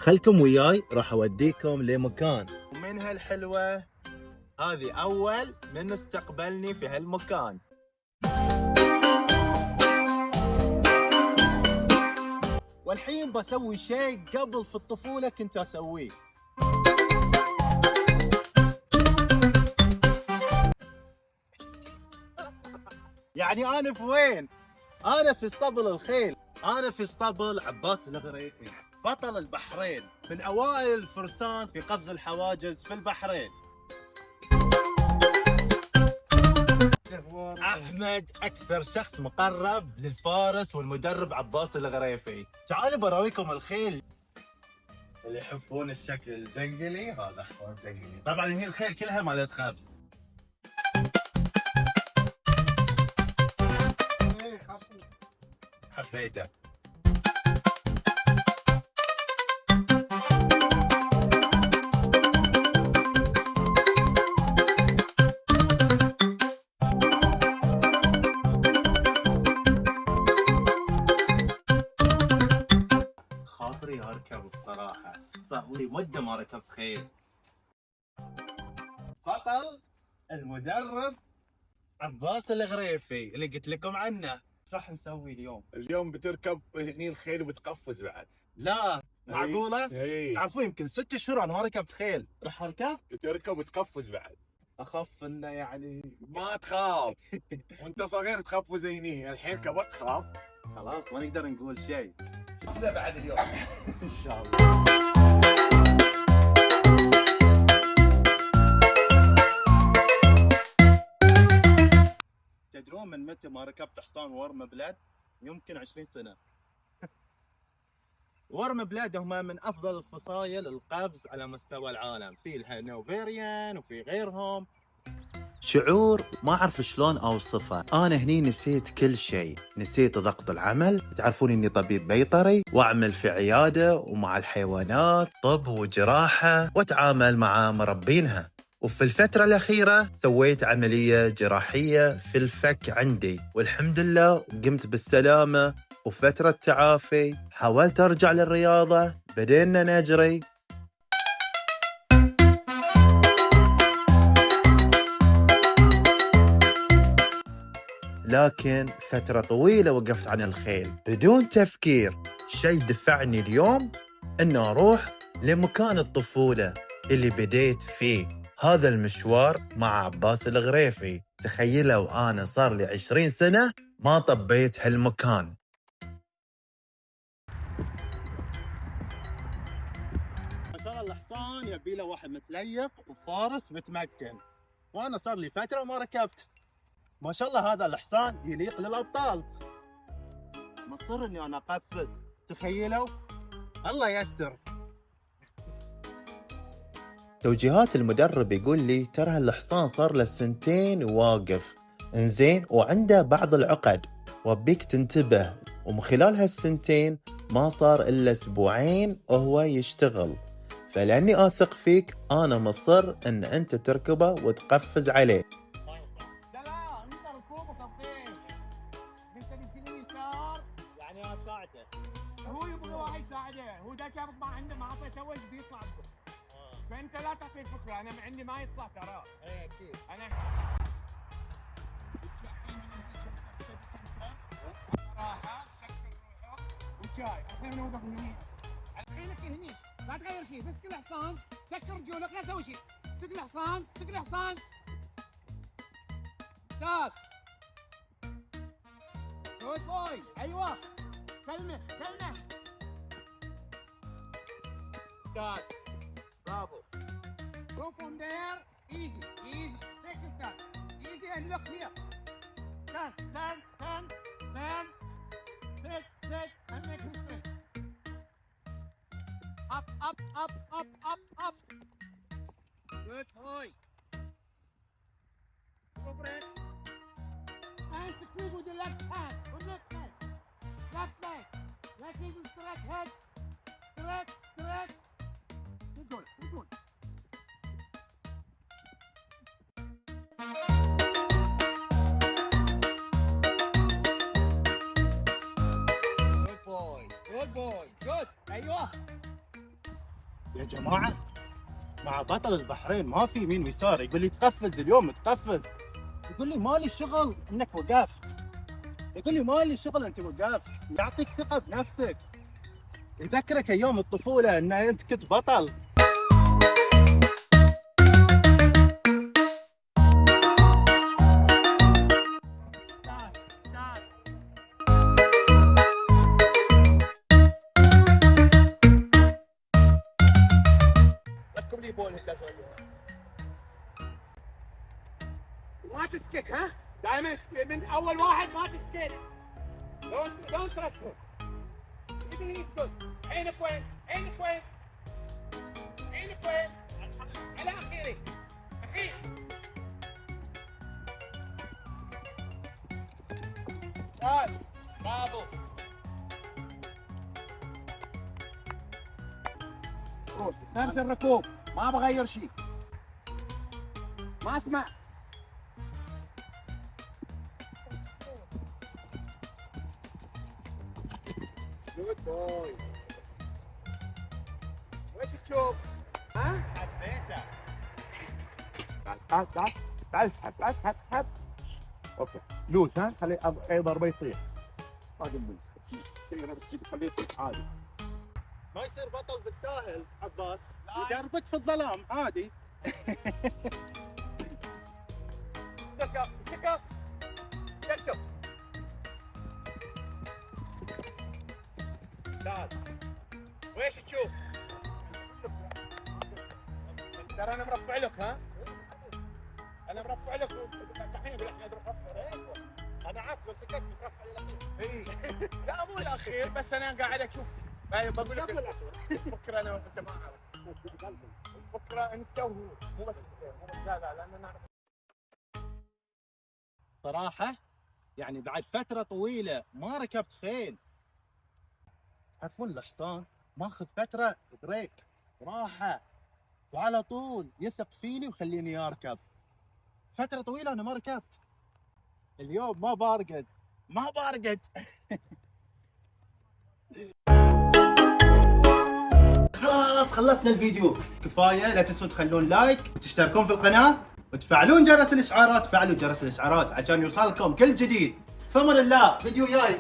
خلكم وياي راح اوديكم لمكان ومن هالحلوة هذه اول من استقبلني في هالمكان. والحين بسوي شيء قبل في الطفولة كنت اسويه. يعني انا في وين؟ انا في اسطبل الخيل، انا في اسطبل عباس الغريفي بطل البحرين، من اوائل الفرسان في قفز الحواجز في البحرين. احمد اكثر شخص مقرب للفارس والمدرب عباس الغريفي. تعالوا براويكم الخيل اللي يحبون الشكل الجنقلي. هذا حوار جنقلي، طبعا هي الخيل كلها مالت خبز. حبيته. خاطري اركب بصراحه، صار لي مده ما ركبت خيل. بطل المدرب عباس الغريفي اللي قلت لكم عنه. ايش راح نسوي اليوم؟ اليوم بتركب هني الخيل وبتقفز بعد. لا معقوله؟ اي تعرفون يمكن 6 شهور انا ما ركبت خيل، راح اركب؟ بتركب وتقفز بعد. اخاف انه يعني ما تخاف وانت صغير تخاف هني، الحين كبرت تخاف. خلاص ما نقدر نقول شيء. بعد اليوم ان شاء الله. تدرون من متى ما ركبت حصان ورم بلاد؟ يمكن 20 سنة. ورم بلاد هم من أفضل الفصائل القفز على مستوى العالم، في الهانوفيريان وفي غيرهم. شعور ما أعرف شلون أوصفه. أنا هني نسيت كل شيء، نسيت ضغط العمل. تعرفون إني طبيب بيطري وأعمل في عيادة ومع الحيوانات طب وجراحة وأتعامل مع مربينها. وفي الفترة الأخيرة سويت عملية جراحية في الفك عندي، والحمد لله قمت بالسلامة وفترة تعافي. حاولت أرجع للرياضة، بدينا نجري. لكن فترة طويلة وقفت عن الخيل بدون تفكير. شيء دفعني اليوم أن أروح لمكان الطفولة اللي بديت فيه هذا المشوار مع عباس الغريفي. تخيلوا أنا صار لي 20 سنة ما طبيت هالمكان. ما شاء الله الحصان يبي له واحد متليق وفارس متمكن، وأنا صار لي فترة ما ركبت. ما شاء الله هذا الحصان يليق للأبطال. مصر إني أنا أقفز، تخيلوا؟ الله يستر. توجيهات المدرب يقول لي ترى هالحصان صار له 2 واقف، انزين وعنده بعض العقد، وبيك تنتبه. ومن خلال هالسنتين ما صار إلا 2 أسبوع وهو يشتغل. فلأني أثق فيك أنا مصر أن أنت تركبه وتقفز عليه. لا انت ركوبك الطين، انت تمشي اليسار يعني أساعده. هو يبغى واحد يساعده، هو ذاك ما عنده ما اعطيته وجه بيطلع بكم. فانت لا تعطي فكره، انا عندي ما يطلع ترى. ايه اكيد. انا راحه سكر روحك وشاي. الحين نوقف هني، الحين هني لا تغير شيء، بس كل حصان سكر رجولك لا تسوي شيء. سك الحصان، سك الحصان. داس جود بوي. ايوه كلمه كلمه. داس برافو. Go from there, easy, easy. Take your time, easy and look here. Turn, turn, turn, turn. Take, and make him straight. Up, up, up, up, up, up. Good boy. Go break. And squeeze with the left hand, with left leg. Left leg. Like this is straight head. Straight, straight. Keep going, keep going. Good boy, good boy, good. ايوه يا جماعة مع بطل البحرين ما في يمين ويسار، يقول لي تقفز اليوم تقفز، يقول لي مالي شغل انك وقفت، يقول لي مالي شغل انت وقفت، يعطيك ثقة بنفسك، يذكرك ايام الطفولة ان انت كنت بطل. ركب لي بول هندسه. ما تسكت ها؟ دائما من اول واحد ما تسكت. دون ترسل. يبي يسكت. عينك وين؟ عينك وين؟ عينك وين؟ على اخيري. الحين. بس برافو. نفس الركوب ما بغير شيء. ما اسمع. جود بوي. وش تشوف؟ ها؟ حبيته. تعال اسحب اسحب. اوكي لوز ها، خلي اي ضربه يطيح. هذا لوز. تقدر تجيب خليه يطيح عادي. ما يصير بطل بالساهل عباس، يدربك في الظلام عادي. سكر سكر. كاتشب. ممتاز. ويش تشوف؟ ترى انا مرفع لك ها؟ انا مرفع لك الحين احنا نرفع. انا عارف لو سكت بترفع الاخير. اي لا مو الاخير، بس انا قاعد اشوف. بقول لك الفكره انا والجماعه. الفكره انت وهو، مو بس لا لان نعرف. صراحة يعني بعد فترة طويلة ما ركبت خيل. تعرفون الحصان ماخذ فترة بريك راحة، وعلى طول يثق فيني ويخليني اركب. فترة طويلة انا ما ركبت. اليوم ما بارقد. خلاص خلصنا الفيديو، كفاية. لا تنسوا تخلون لايك وتشتركون في القناة وتفعلون جرس الاشعارات، فعلوا جرس الاشعارات عشان يوصلكم كل جديد. فمن الله فيديو جاي.